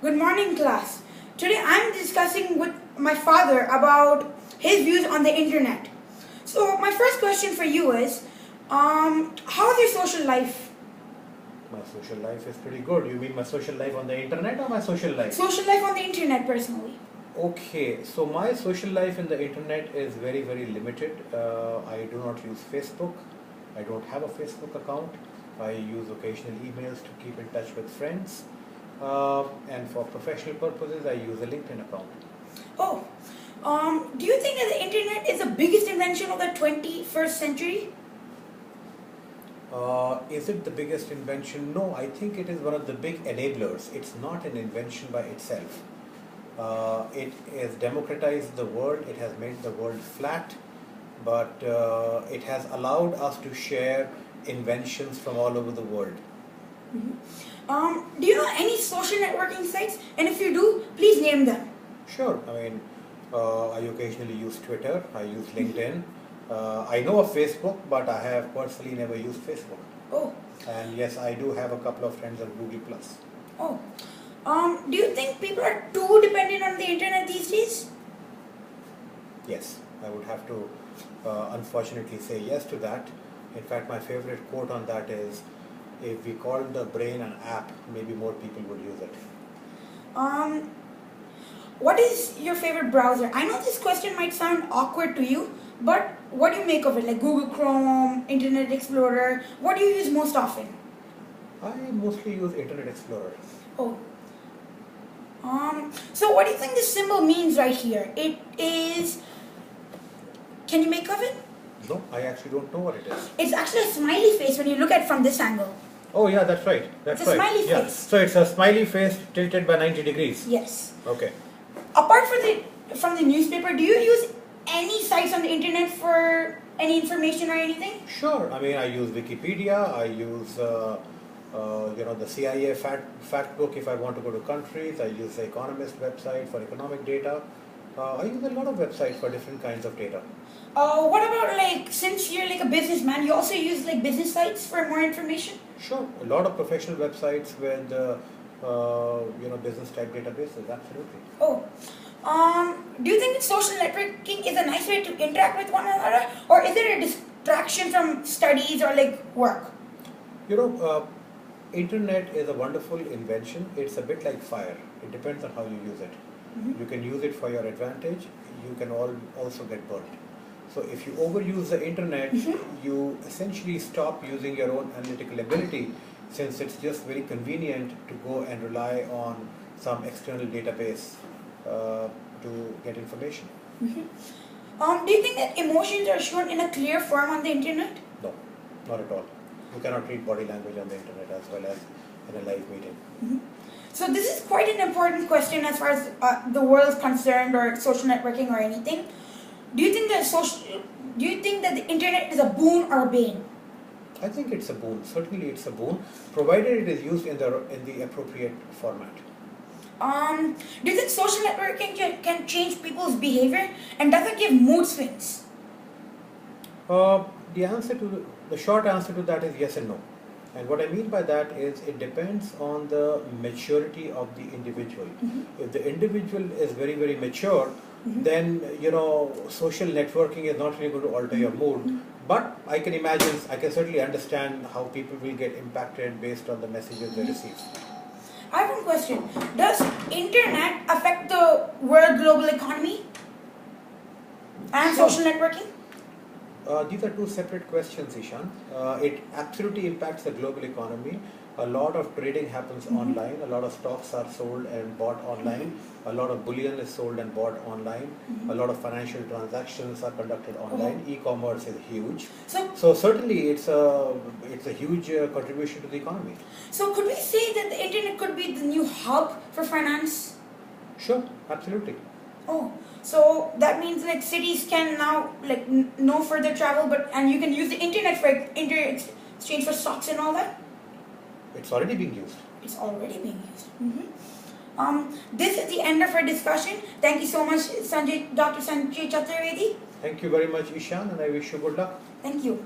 Good morning, class. Today I'm discussing with my father about his views on the internet. So my first question for you is, how's your social life? My social life is pretty good. You mean my social life on the internet or my social life? Social life on the internet, personally. Okay, so my social life in the internet is very, very limited. I do not use Facebook. I don't have a Facebook account. I use occasional emails to keep in touch with friends. And for professional purposes, I use a LinkedIn account. Oh, do you think that the internet is the biggest invention of the 21st century? Is it the biggest invention? No, I think it is one of the big enablers. It's not an invention by itself. It has democratized the world, it has made the world flat, but it has allowed us to share inventions from all over the world. Do you know any social networking sites? And if you do, please name them. Sure, I occasionally use Twitter, I use LinkedIn. I know of Facebook, but I have personally never used Facebook. Oh. And yes, I do have a couple of friends on Google+. Oh. Do you think people are too dependent on the internet these days? Yes, I would have to unfortunately say yes to that. In fact, my favorite quote on that is, if we called the brain an app, maybe more people would use it. What is your favorite browser? I know this question might sound awkward to you, but what do you make of it? Like Google Chrome, Internet Explorer, what do you use most often? I mostly use Internet Explorer. Oh. So what do you think this symbol means right here? It is... Can you make of it? No, I actually don't know what it is. It's actually a smiley face when you look at it from this angle. Oh yeah, that's right. That's it's a right. smiley Yeah. face. So it's a smiley face tilted by 90 degrees. Yes. Okay. Apart from the newspaper, do you use any sites on the internet for any information or anything? Sure. I use Wikipedia. I use the CIA fact book if I want to go to countries. I use the Economist website for economic data. I use a lot of websites for different kinds of data. What about since you're like a businessman, you also use like business sites for more information? Sure, a lot of professional websites with business type databases. Absolutely. Oh, do you think that social networking is a nice way to interact with one another, or is it a distraction from studies or like work? Internet is a wonderful invention. It's a bit like fire. It depends on how you use it. You can use it for your advantage. You can also get burnt. So if you overuse the internet, you essentially stop using your own analytical ability, since it's just very convenient to go and rely on some external database to get information. Do you think that emotions are shown in a clear form on the internet? No, not at all. You cannot read body language on the internet as well as in a live meeting. So this is quite an important question as far as the world is concerned, or social networking or anything. Do you think that the internet is a boon or a bane? I think it's a boon. Certainly it's a boon, provided it is used in the appropriate format. Do you think social networking can change people's behavior, and does it give mood swings? The short answer to that is yes and no. And what I mean by that is it depends on the maturity of the individual. If the individual is very, very mature, then social networking is not really going to alter your mood. But I can certainly understand how people will get impacted based on the messages they receive. I have one question. Does internet affect the world global economy and social networking? These are two separate questions, Ishan. It absolutely impacts the global economy. A lot of trading happens online. A lot of stocks are sold and bought online. A lot of bullion is sold and bought online. A lot of financial transactions are conducted online. E-commerce is huge. So certainly it's a huge contribution to the economy. So could we say that the internet could be the new hub for finance? Sure, absolutely. Oh, so that means like cities can now no further travel, and you can use the internet for exchange for stocks and all that? It's already being used. It's already being used. This is the end of our discussion. Thank you so much, Dr. Sanjay Chaturvedi. Thank you very much, Ishan, and I wish you good luck. Thank you.